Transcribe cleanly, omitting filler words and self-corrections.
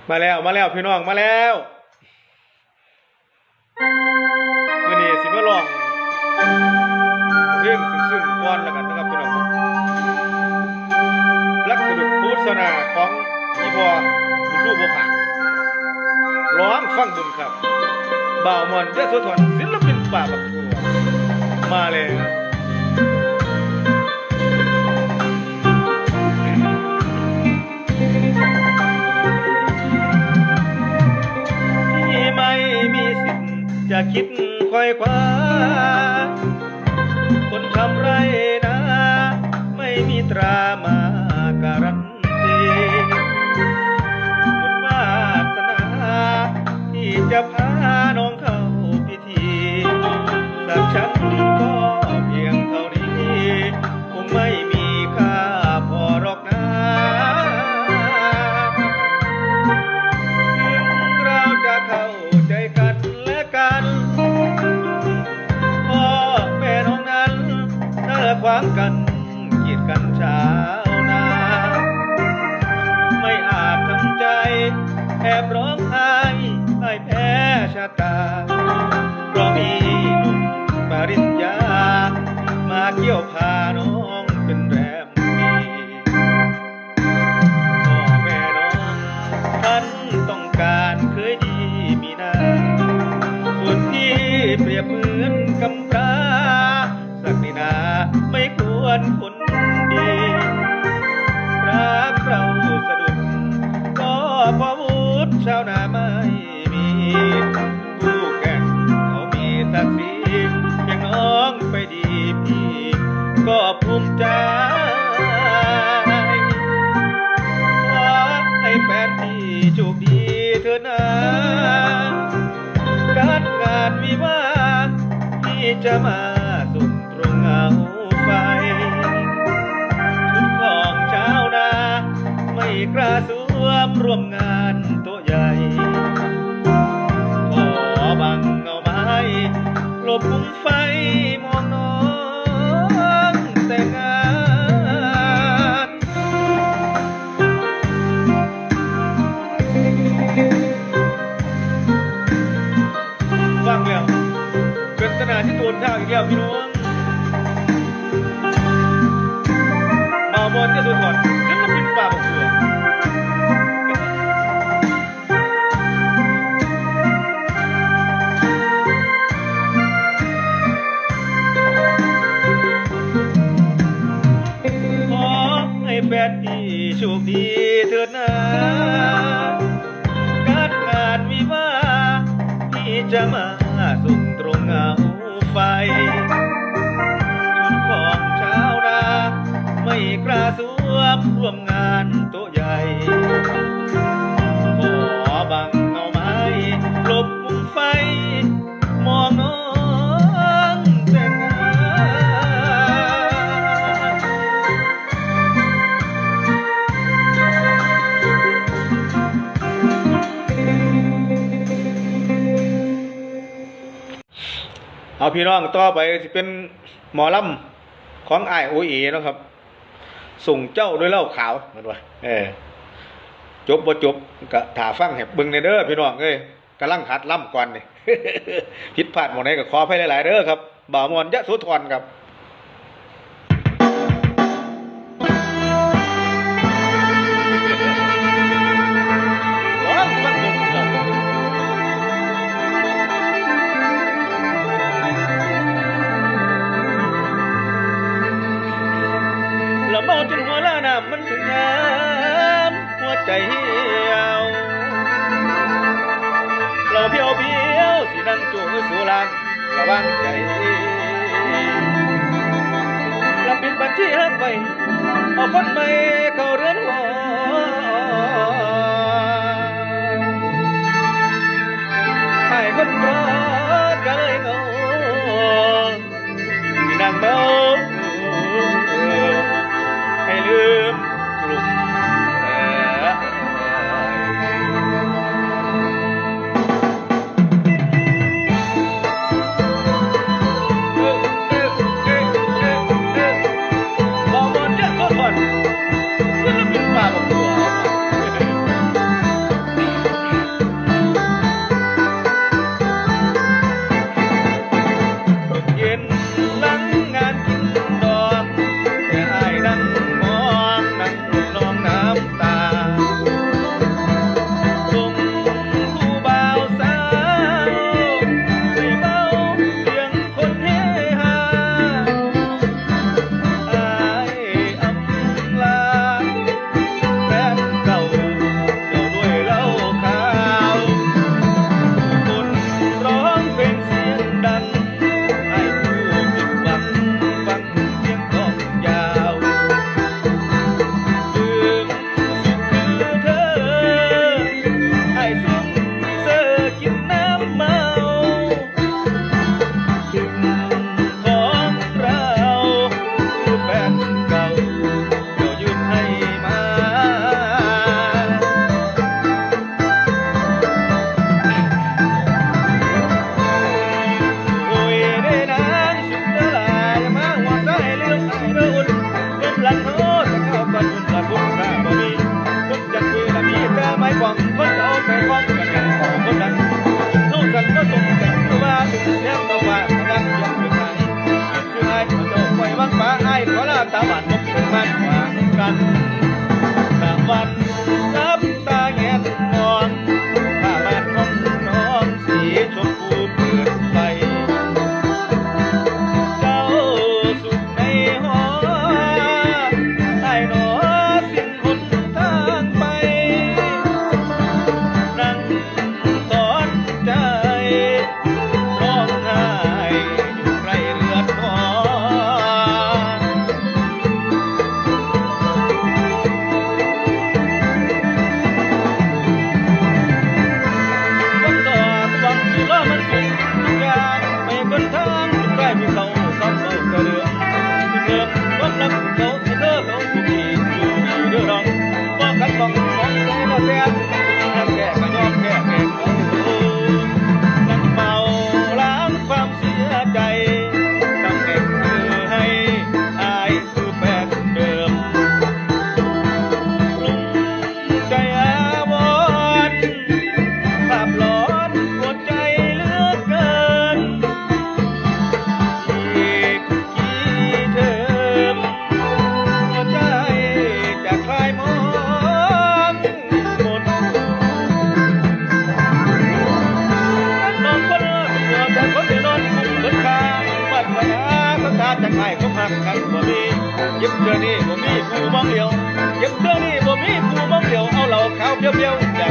มาแล้วพี่น้องมาแล้วมื้อนี้สิมาลองเพลงซึ้งๆก่อนแล้วกันนะครับพี่น้องลักษณะพุทธนาของอีพ่อผู้สู้บ่ขาดร้องฟังเบิ่งครับบ่าวมอนยะโสธรศิลปินป่าบักบัวมาแล้วไม่มีสิทธิ์จะคิดค่อยคว้าคนทำไรนะไม่มีตรามาการันตีหมดวาสนาที่จะพาน้องเข้าพิธีสักฉันก็เพียงเท่านี้คงไม่มีค่าพอหรอกนะเราจะเข้าใจกันและกันพ่อแม่น้องนั้นเธอขวางกันกีดกันเช้านาไม่อาจทำใจแอบร้องไห้ให้แพ้ชะตาเพราะมีหนุ่มปริญญามาเกี่ยวพาน้องเป็นแรมปีพ่อแม่น้องท่านต้องการเคยดีมีนาส่วนพี่เปรียบเหมือนกำพร้าสักนินาไม่ควรคนดีรักเราสะดุดก็เพราะวุฒิชาวนาไม่มีผู้แข่งเขามีศักดิ์ศรีเพียงน้องไปดีพี่ก็ภูมิใจขอให้แฟนพี่โชคดีเถิดนะการงานวิวาห์ที่จะมาสุดตรงเงาไฟชุดของชาวนาไม่กล้าสวมร่วมงานโต๊ะใหญ่ขอบังเงาไม้หลบมุมไฟมองน้องแต่งงานฟังแล้วเป็นขนาดที่ตัวท่าอีกแล้วพี่น้องบ่าวมอนจะสุดก่อนศิลปินป่าบักบัวขอให้แฟนพี่โชคดีเถิดนะการงานวิวาห์พี่จะมาสุดตรงเงาไฟชุดของชาวนาไม่กล้าสวมร่วมงานโต๊ะใหญ่ขอบังเงาไม้หลบมุมไฟมองน้องแต่งงานเอาพี่น้องต่อไปจะเป็นหมอลำของอ้ายโอเอนะครับส่งเจ้าด้วยเหล้าขาวเหมือนว่าจบบ่จบก็ถ่าฟังให้เบิ่งในเด้อพี่น้องเอ้ยกำลังหัดล่ำก่อนนี่ ผิดพลาดหมดไหนก็ขออภัยหลายๆเด้อครับบ่าวมอนยะโสธรครับร้องฟังเบิ่งครับละเมาจนหัวล้าน้ำมันถึงยามหัวใจเหี่ยวเราเพียวสินั่งจูสู่ลางระวังใจรับปิดบัญชีหักไปเอาคนใหม่เข้าเรือนหอให้คนรอก็เลยเงาสินั่งเมาให้ลืมกลุ่มบ่าวมอนยะโสธรศิลปินป่าบัก ฟังคนเอาไปฟังกันอย่างของคนนั้นลูกสันก็สมกันคือว่าถึงเสียงก็ว่าพลังยังอยู่ไหนคือไอ้คนโตไว้วังฟ้าไอ้ขอลาตาบานนกถึงบ้านขวางกันตะวันรับตาแงนมองผ้าบ้านของน้องสีชมพูเปิดใสเจ้าสุขในหอไอ้หนอสิ้นหนทางไปนั่งตอนใจร้องไห้อยู่ไรเลือดนองวันต่อวังที่ล้อมันสุดทุกอย่างไม่บนทางสุดใกล้มีเขาซ้ำเศร้ากระเดืองที่เดิมความรักเขาที่เธอเขาสุขีอยู่ดีเรื่องรองบอกกันบอกของใจละแสนแก่ก็ยอมแก่เขานั่งเมาล้างความเสียใจตำแหน่งคือให้อายคือแฟนเดิมปรุงใจอาวรณ์ภาพหลอนปวดใจเหลือเกินอีกกี่เทอมหัวใจจะคลายมองหมดน้องคนเดิมแต่คนที่นอนคุ้มเบิดค่าวาสนาสังขารจากไอ้ก็หักกันบ่มีเย็บเธอนี่บ่มีผู้มองเดียวเย็บเธอนี่บ่มีผู้มองเดียวเอาเหล่าขาวเปรี้ยวๆอย่า